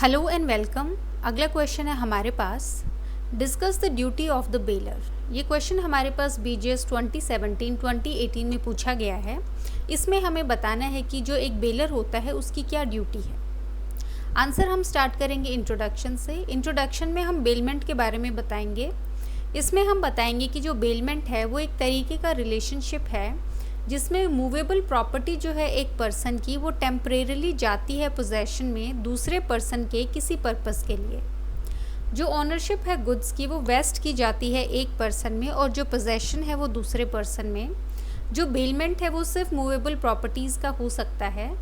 Hello and welcome. अगला question है हमारे पास, discuss the duty of the bailor. ये क्वेश्चन हमारे पास बीजीएस 2017-2018 में पूछा गया है। इसमें हमें बताना है कि जो एक बेलर होता है उसकी क्या ड्यूटी है। आंसर हम स्टार्ट करेंगे इंट्रोडक्शन से। इंट्रोडक्शन में हम बेलमेंट के बारे में बताएंगे। इसमें हम बताएंगे कि जो बेलमेंट है वो एक तरीके का रिलेशनशिप है जिसमें मूवेबल प्रॉपर्टी जो है एक पर्सन की वो टेम्परेरली जाती है पोजेशन में दूसरे पर्सन के किसी पर्पस के लिए। जो ओनरशिप है गुड्स की वो वेस्ट की जाती है एक पर्सन में और जो पोजेशन है वो दूसरे पर्सन में। जो बेलमेंट है वो सिर्फ मूवेबल प्रॉपर्टीज़ का हो सकता है।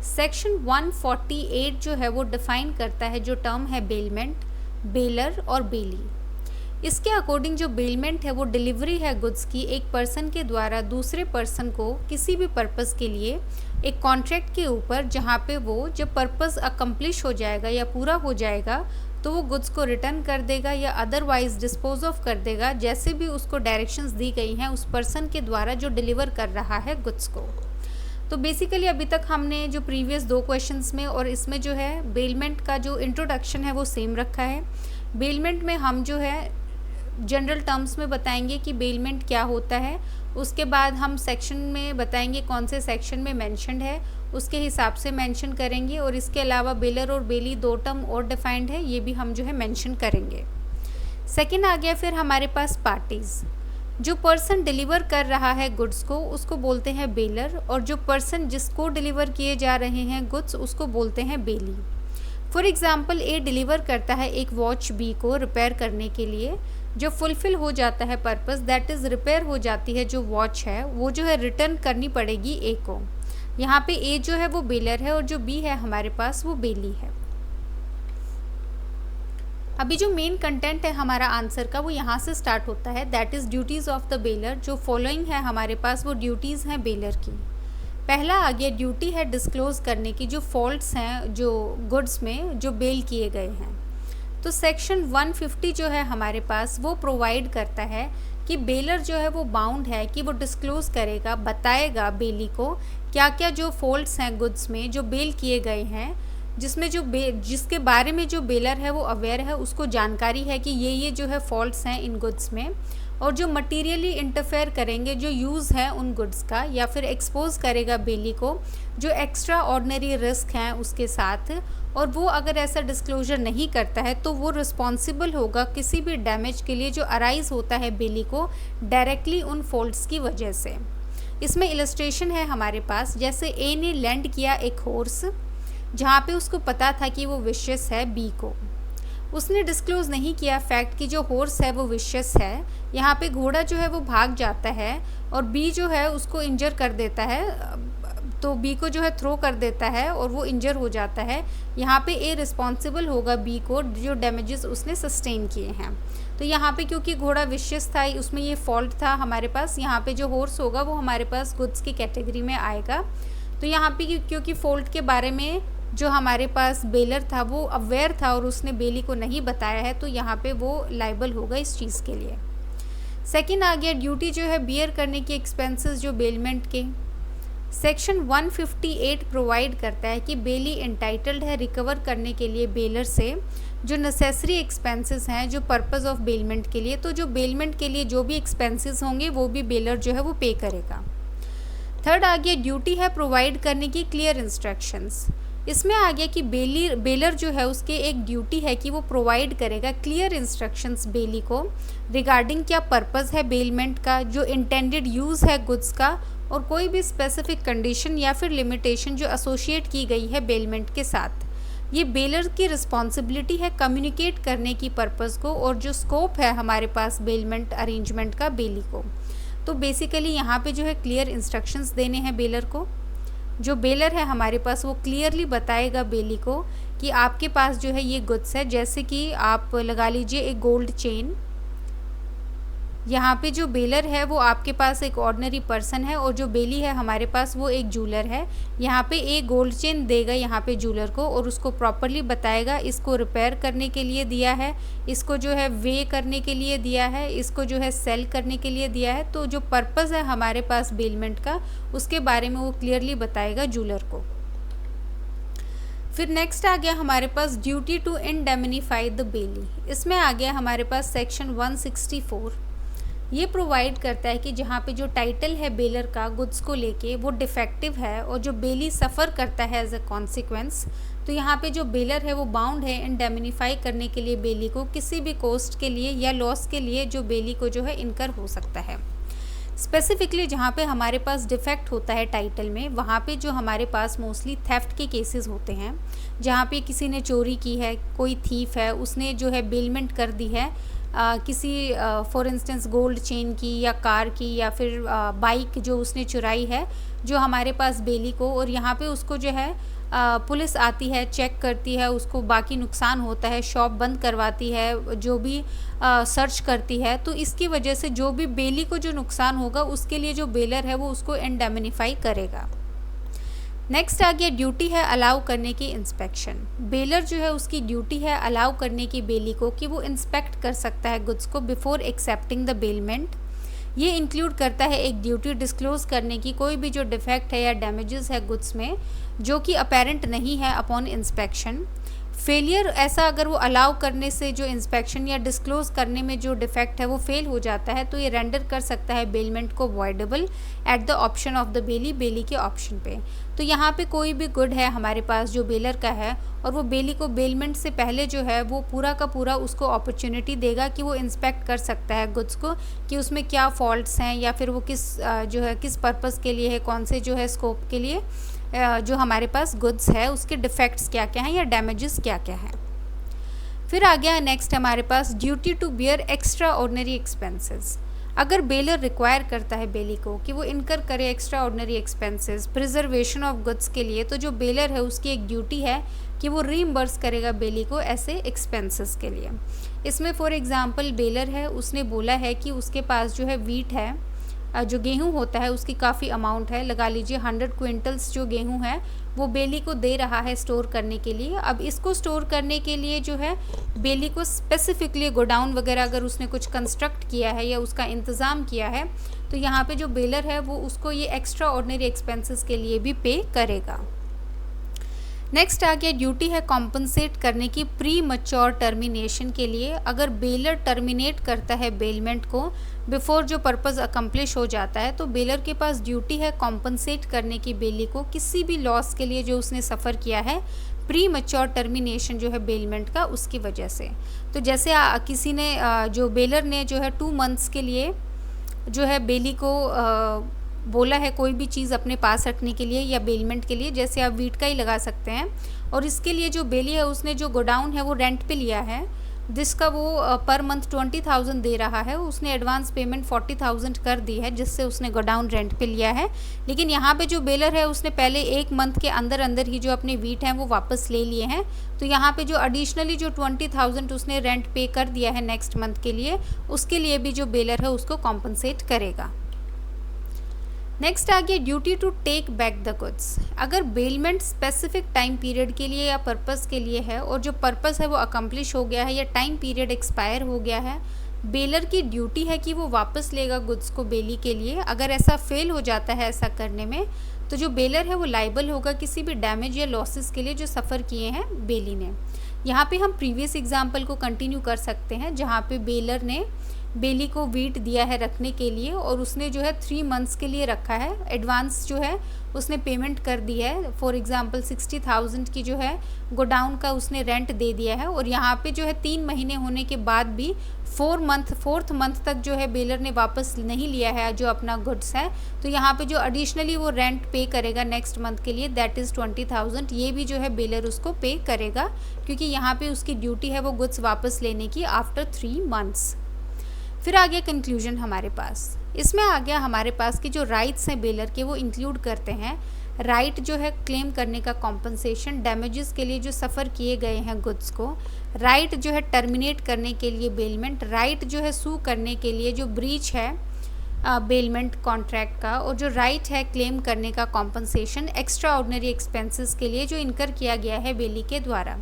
सेक्शन 148 जो है वो डिफाइन करता है जो टर्म है बेलमेंट, बेलर और बेली। इसके अकॉर्डिंग जो बेलमेंट है वो डिलीवरी है गुड्स की एक पर्सन के द्वारा दूसरे पर्सन को किसी भी पर्पस के लिए एक कॉन्ट्रैक्ट के ऊपर, जहाँ पे वो जब पर्पस अकम्प्लिश हो जाएगा या पूरा हो जाएगा तो वो गुड्स को रिटर्न कर देगा या अदरवाइज डिस्पोज ऑफ कर देगा, जैसे भी उसको डायरेक्शंस दी गई हैं उस पर्सन के द्वारा जो डिलीवर कर रहा है गुड्स को। तो बेसिकली अभी तक हमने जो प्रीवियस दो क्वेश्चंस में और इसमें जो है बेलमेंट का जो इंट्रोडक्शन है वो सेम रखा है। बेलमेंट में हम जो है जनरल टर्म्स में बताएंगे कि बेलमेंट क्या होता है, उसके बाद हम सेक्शन में बताएंगे कौन से सेक्शन में मेंशन्ड है उसके हिसाब से मेंशन करेंगे, और इसके अलावा बेलर और बेली दो टर्म और डिफाइंड है, ये भी हम जो है मेंशन करेंगे। सेकंड आ गया फिर हमारे पास पार्टीज़। जो पर्सन डिलीवर कर रहा है गुड्स को उसको बोलते हैं बेलर, और जो पर्सन जिसको डिलीवर किए जा रहे हैं गुड्स उसको बोलते हैं बेली। फॉर एग्जाम्पल ए डिलीवर करता है एक वॉच बी को रिपेयर करने के लिए। जो फुलफिल हो जाता है पर्पस, दैट इज़ रिपेयर हो जाती है जो वॉच है, वो जो है रिटर्न करनी पड़ेगी ए को। यहाँ पे ए जो है वो बेलर है और जो बी है हमारे पास वो बेली है। अभी जो मेन कंटेंट है हमारा आंसर का वो यहाँ से स्टार्ट होता है, that is duties of the baler. जो फॉलोइंग है हमारे पास वो ड्यूटीज़ हैं बेलर की। पहला आ गया ड्यूटी है डिस्क्लोज करने की जो फॉल्ट्स हैं जो गुड्स में जो बेल किए गए हैं। तो सेक्शन 150 जो है हमारे पास वो प्रोवाइड करता है कि बेलर जो है वो बाउंड है कि वो डिस्क्लोज करेगा, बताएगा बेली को क्या क्या जो फॉल्ट्स हैं गुड्स में जो बेल किए गए हैं, जिसमें जो जिसके बारे में जो बेलर है वो अवेयर है, उसको जानकारी है कि ये जो है फॉल्ट्स हैं इन गुड्स में, और जो मटीरियली इंटरफेयर करेंगे जो यूज़ है उन गुड्स का, या फिर एक्सपोज करेगा बेली को जो एक्स्ट्रा ऑर्डिनरी रिस्क हैं उसके साथ, और वो अगर ऐसा डिस्क्लोजर नहीं करता है तो वो रिस्पॉन्सिबल होगा किसी भी डैमेज के लिए जो अराइज होता है बेली को डायरेक्टली उन फॉल्ट्स की वजह से। इसमें इलस्ट्रेशन है हमारे पास, जैसे ए ने लैंड किया एक हॉर्स जहाँ पे उसको पता था कि वो विशियस है बी को। उसने डिस्क्लोज नहीं किया फैक्ट कि जो हॉर्स है वो विशियस है। यहाँ पे घोड़ा जो है वो भाग जाता है और बी जो है उसको इंजर कर देता है, तो बी को जो है थ्रो कर देता है और वो इंजर हो जाता है। यहाँ पे ए रिस्पॉन्सिबल होगा बी को जो डैमेजेस उसने सस्टेन किए हैं। तो यहाँ पे क्योंकि घोड़ा विशियस था उसमें ये फॉल्ट था हमारे पास, यहाँ पे जो हॉर्स होगा वो हमारे पास गुड्स की कैटेगरी में आएगा। तो यहाँ पे क्योंकि फॉल्ट के बारे में जो हमारे पास बेलर था वो अवेयर था और उसने बेली को नहीं बताया है, तो यहाँ पे वो लाइबल होगा इस चीज़ के लिए। सेकंड आ गया ड्यूटी जो है बियर करने की एक्सपेंसेस जो बेलमेंट के। सेक्शन 158 प्रोवाइड करता है कि बेली एंटाइटल्ड है रिकवर करने के लिए बेलर से जो नेसेसरी एक्सपेंसेस हैं जो पर्पस ऑफ बेलमेंट के लिए। तो जो बेलमेंट के लिए जो भी एक्सपेंसेस होंगे वो भी बेलर जो है वो पे करेगा। थर्ड आ गया ड्यूटी है प्रोवाइड करने की क्लियर इंस्ट्रक्शंस। इसमें आ गया कि बेलर जो है उसके एक ड्यूटी है कि वो प्रोवाइड करेगा क्लियर इंस्ट्रक्शंस बेली को रिगार्डिंग क्या पर्पस है बेलमेंट का, जो इंटेंडेड यूज़ है गुड्स का, और कोई भी स्पेसिफिक कंडीशन या फिर लिमिटेशन जो एसोसिएट की गई है बेलमेंट के साथ। ये बेलर की रिस्पॉन्सिबिलिटी है कम्युनिकेट करने की पर्पस को, और जो स्कोप है हमारे पास बेलमेंट अरेंजमेंट का बेली को। तो बेसिकली यहाँ पे जो है क्लियर इंस्ट्रक्शंस देने हैं बेलर को। जो बेलर है हमारे पास वो क्लियरली बताएगा बेली को कि आपके पास जो है ये गुड्स है, जैसे कि आप लगा लीजिए एक गोल्ड चेन। यहाँ पे जो बेलर है वो आपके पास एक ऑर्डिनरी पर्सन है और जो बेली है हमारे पास वो एक जूलर है। यहाँ पे एक गोल्ड चेन देगा यहाँ पे जूलर को और उसको प्रॉपरली बताएगा इसको रिपेयर करने के लिए दिया है, इसको जो है वे करने के लिए दिया है, इसको जो है सेल करने के लिए दिया है। तो जो पर्पज़ है हमारे पास बेलमेंट का उसके बारे में वो क्लियरली बताएगा जूलर को। फिर नेक्स्ट आ गया हमारे पास duty to indemnify the bailee. इसमें आ गया हमारे पास सेक्शन 164। ये प्रोवाइड करता है कि जहाँ पे जो टाइटल है बेलर का गुड्स को लेके वो डिफेक्टिव है और जो बेली सफ़र करता है एज अ कॉन्सिक्वेंस, तो यहाँ पे जो बेलर है वो बाउंड है इंडेमनीफाई करने के लिए बेली को किसी भी कॉस्ट के लिए या लॉस के लिए जो बेली को जो है इनकर हो सकता है। स्पेसिफिकली जहाँ पे हमारे पास डिफेक्ट होता है टाइटल में, वहाँ पे जो हमारे पास मोस्टली थेफ्ट के केसेस होते हैं, जहाँ पे किसी ने चोरी की है, कोई थीफ है, उसने जो है बेलमेंट कर दी है किसी फॉर इंस्टेंस गोल्ड चेन की या कार की या फिर बाइक जो उसने चुराई है जो हमारे पास बेली को, और यहाँ पे उसको जो है पुलिस आती है, चेक करती है, उसको बाकी नुकसान होता है, शॉप बंद करवाती है, जो भी सर्च करती है, तो इसकी वजह से जो भी बेली को जो नुकसान होगा उसके लिए जो बेलर है वो उसको इंडेमनीफाई करेगा। नेक्स्ट आ गया ड्यूटी है अलाउ करने की इंस्पेक्शन। बेलर जो है उसकी ड्यूटी है अलाउ करने की बेली को कि वो इंस्पेक्ट कर सकता है गुड्स को बिफोर एक्सेप्टिंग द बेलमेंट। ये इंक्लूड करता है एक ड्यूटी डिस्क्लोज करने की कोई भी जो डिफेक्ट है या डैमेजेस है गुड्स में जो कि अपेरेंट नहीं है अपॉन इंस्पेक्शन। फेलियर ऐसा अगर वो अलाउ करने से जो इंस्पेक्शन या डिस्क्लोज करने में जो डिफेक्ट है वो फेल हो जाता है तो ये रेंडर कर सकता है बेलमेंट को voidable at the option of the bailee, bailee के ऑप्शन पे। तो यहाँ पे कोई भी गुड है हमारे पास जो बेलर का है और वो बेली को बेलमेंट से पहले जो है वो पूरा का पूरा उसको अपॉर्चुनिटी देगा कि वो इंस्पेक्ट कर सकता है गुड्स को कि उसमें क्या फॉल्ट्स हैं या फिर वो किस पर्पज़ के लिए है, कौन से जो है स्कोप के लिए जो हमारे पास गुड्स है उसके डिफेक्ट्स क्या क्या हैं या डैमेजेस क्या क्या हैं। फिर आ गया नेक्स्ट हमारे पास duty to bear extraordinary expenses. अगर बेलर रिक्वायर करता है बेली को कि वो इनकर करे extraordinary expenses preservation of goods के लिए, तो जो बेलर है उसकी एक ड्यूटी है कि वो रीइम्बर्स करेगा बेली को ऐसे एक्सपेंसेस के लिए। इसमें फॉर एग्जांपल बेलर है, उसने बोला है कि उसके पास जो है वीट है, जो गेहूं होता है उसकी काफ़ी अमाउंट है, लगा लीजिए 100 क्विंटल्स जो गेहूं है वो बेली को दे रहा है स्टोर करने के लिए। अब इसको स्टोर करने के लिए जो है बेली को स्पेसिफिकली गोडाउन वगैरह अगर उसने कुछ कंस्ट्रक्ट किया है या उसका इंतज़ाम किया है तो यहाँ पे जो बेलर है वो उसको ये एक्स्ट्रा ऑर्डिनरी एक्सपेंसेस के लिए भी पे करेगा। नेक्स्ट आ गया ड्यूटी है कॉम्पनसेट करने की प्री मैच्योर टर्मिनेशन के लिए। अगर बेलर टर्मिनेट करता है बेलमेंट को बिफोर जो पर्पज़ अकम्प्लिश हो जाता है तो बेलर के पास ड्यूटी है कॉम्पनसेट करने की बेली को किसी भी लॉस के लिए जो उसने सफ़र किया है प्री मैच्योर टर्मिनेशन जो है बेलमेंट का उसकी वजह से। तो जैसे किसी ने जो बेलर ने जो है 2 मंथ्स के लिए जो है बेली को बोला है कोई भी चीज़ अपने पास रखने के लिए या बेलमेंट के लिए, जैसे आप वीट का ही लगा सकते हैं, और इसके लिए जो बेली है उसने जो गोडाउन है वो रेंट पे लिया है जिसका वो पर मंथ 20,000 दे रहा है, उसने एडवांस पेमेंट 40,000 कर दी है जिससे उसने गोडाउन रेंट पे लिया है। लेकिन यहाँ पे जो बेलर है उसने पहले 1 मंथ के अंदर अंदर ही जो अपने वीट हैं वो वापस ले लिए हैं, तो यहाँ पे जो एडिशनली जो 20,000 उसने रेंट पे कर दिया है नेक्स्ट मंथ के लिए उसके लिए भी जो बेलर है उसको कॉम्पनसेट करेगा। नेक्स्ट आ गया duty to take back the goods. अगर बेलमेंट स्पेसिफिक टाइम पीरियड के लिए या पर्पस के लिए है और जो पर्पस है वो अकम्प्लिश हो गया है या टाइम पीरियड एक्सपायर हो गया है, बेलर की ड्यूटी है कि वो वापस लेगा गुड्स को बेली के लिए। अगर ऐसा फेल हो जाता है ऐसा करने में तो जो बेलर है वो लाइबल होगा किसी भी डैमेज या लॉसेस के लिए जो सफ़र किए हैं बेली ने। यहाँ पे हम प्रीवियस एग्जाम्पल को कंटिन्यू कर सकते हैं जहाँ पे बेलर ने बेली को वीट दिया है रखने के लिए और उसने जो है 3 मंथ्स के लिए रखा है, एडवांस जो है उसने पेमेंट कर दी है, फॉर एग्जांपल 60,000 की जो है गोडाउन का उसने रेंट दे दिया है, और यहाँ पे जो है 3 महीने होने के बाद भी 4th मंथ तक जो है बेलर ने वापस नहीं लिया है जो अपना गुड्स है, तो यहाँ पे जो एडिशनली वो रेंट पे करेगा नेक्स्ट मंथ के लिए दैट इज़ 20,000, ये भी जो है बेलर उसको पे करेगा क्योंकि यहाँ पे उसकी ड्यूटी है वो गुड्स वापस लेने की आफ्टर 3 मंथ्स। फिर आ गया कंक्लूजन हमारे पास। इसमें आ गया हमारे पास कि जो राइट्स हैं बेलर के वो इंक्लूड करते हैं राइट जो है क्लेम करने का कॉम्पनसेशन डैमेजेस के लिए जो सफ़र किए गए हैं गुड्स को, राइट जो है टर्मिनेट करने के लिए बेलमेंट, राइट जो है सू करने के लिए जो ब्रीच है बेलमेंट कॉन्ट्रैक्ट का, और जो राइट है क्लेम करने का कॉम्पनसेशन एक्स्ट्रा ऑर्डिनरी एक्सपेंसेस के लिए जो इनकर किया गया है बेली के द्वारा।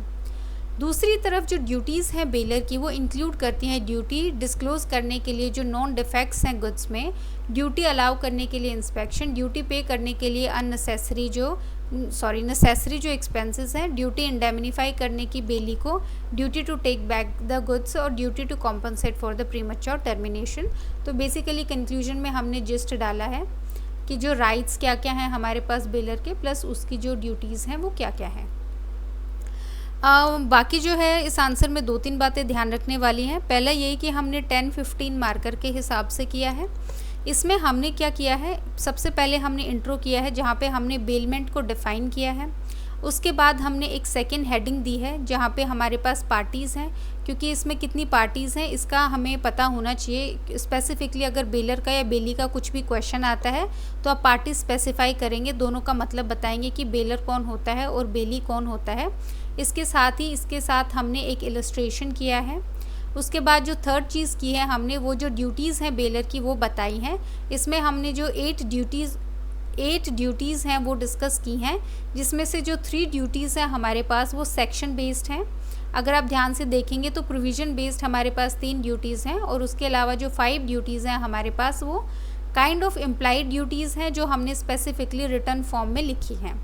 दूसरी तरफ जो ड्यूटीज़ हैं बेलर की वो इंक्लूड करती हैं ड्यूटी डिस्क्लोज करने के लिए जो नॉन डिफेक्ट्स हैं गुड्स में, ड्यूटी अलाउ करने के लिए इंस्पेक्शन, ड्यूटी पे करने के लिए अननेसेसरी जो नेसेसरी जो एक्सपेंसेस हैं, ड्यूटी इंडेमनीफाई करने की बेली को, duty to take back the goods और duty to compensate for the premature termination. तो बेसिकली कंक्लूजन में हमने जिस्ट डाला है कि जो राइट्स क्या क्या हैं हमारे पास बेलर के, प्लस उसकी जो ड्यूटीज़ हैं वो क्या क्या हैं। बाकी जो है इस आंसर में 2-3 बातें ध्यान रखने वाली हैं। पहला यही कि हमने 10-15 मार्कर के हिसाब से किया है। इसमें हमने क्या किया है, सबसे पहले हमने इंट्रो किया है जहाँ पे हमने बेलमेंट को डिफ़ाइन किया है। उसके बाद हमने एक सेकंड हेडिंग दी है जहाँ पे हमारे पास पार्टीज़ हैं, क्योंकि इसमें कितनी पार्टीज़ हैं इसका हमें पता होना चाहिए। स्पेसिफिकली अगर बेलर का या बेली का कुछ भी क्वेश्चन आता है तो आप पार्टी स्पेसिफाई करेंगे, दोनों का मतलब बताएंगे कि बेलर कौन होता है और बेली कौन होता है। इसके साथ हमने एक इलस्ट्रेशन किया है। उसके बाद जो थर्ड चीज़ की है हमने, वो जो ड्यूटीज़ हैं बेलर की वो बताई हैं। इसमें हमने जो 8 ड्यूटीज़ हैं वो डिस्कस की हैं, जिसमें से जो 3 ड्यूटीज़ हैं हमारे पास वो सेक्शन बेस्ड हैं। अगर आप ध्यान से देखेंगे तो प्रोविज़न बेस्ड हमारे पास 3 ड्यूटीज़ हैं, और उसके अलावा जो 5 ड्यूटीज़ हैं हमारे पास वो काइंड ऑफ इम्प्लाइड ड्यूटीज़ हैं जो हमने स्पेसिफिकली रिटर्न फॉर्म में लिखी हैं।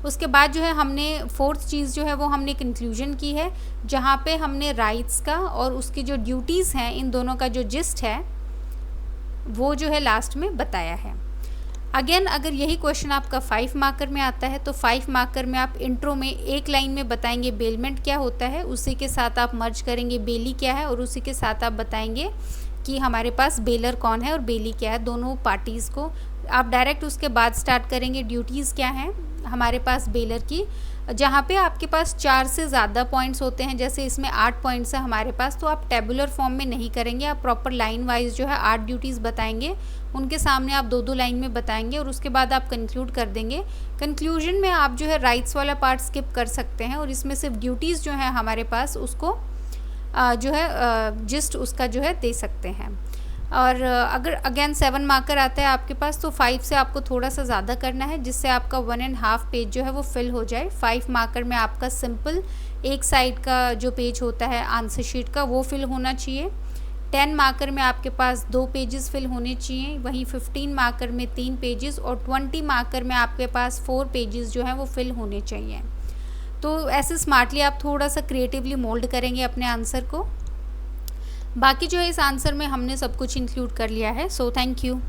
उसके बाद जो है हमने फोर्थ चीज़ जो है वो हमने कंक्लूजन की है, जहाँ पे हमने राइट्स का और उसकी जो ड्यूटीज़ हैं इन दोनों का जो जिस्ट है वो जो है लास्ट में बताया है। अगेन अगर यही क्वेश्चन आपका 5 मार्कर में आता है तो 5 मार्कर में आप इंट्रो में एक लाइन में बताएंगे बेलमेंट क्या होता है, उसी के साथ आप मर्ज करेंगे बेली क्या है, और उसी के साथ आप बताएंगे कि हमारे पास बेलर कौन है और बेली क्या है, दोनों पार्टीज़ को। आप डायरेक्ट उसके बाद स्टार्ट करेंगे ड्यूटीज़ क्या हैं हमारे पास बेलर की। जहाँ पे आपके पास 4 से ज़्यादा पॉइंट्स होते हैं, जैसे इसमें 8 पॉइंट्स है हमारे पास, तो आप टेबुलर फॉर्म में नहीं करेंगे, आप प्रॉपर लाइन वाइज जो है 8 ड्यूटीज़ बताएंगे, उनके सामने आप 2-2 लाइन में बताएंगे और उसके बाद आप कंक्लूड कर देंगे। कंक्लूजन में आप जो है राइट्स वाला पार्ट स्किप कर सकते हैं और इसमें सिर्फ ड्यूटीज़ जो है हमारे पास उसको जो है जिस्ट उसका जो है दे सकते हैं। और अगर अगेन 7 मार्कर आता है आपके पास तो 5 से आपको थोड़ा सा ज़्यादा करना है, जिससे आपका 1.5 पेज जो है वो फिल हो जाए। 5 मार्कर में आपका सिंपल एक साइड का जो पेज होता है आंसर शीट का वो फिल होना चाहिए। 10 मार्कर में आपके पास 2 पेजेस फिल होने चाहिए, वहीं 15 मार्कर में 3 पेजेस और 20 मार्कर में आपके पास 4 पेजेस जो हैं वो फिल होने चाहिए। तो ऐसे स्मार्टली आप थोड़ा सा क्रिएटिवली मोल्ड करेंगे अपने आंसर को। बाकी जो है इस आंसर में हमने सब कुछ इंक्लूड कर लिया है। So thank you.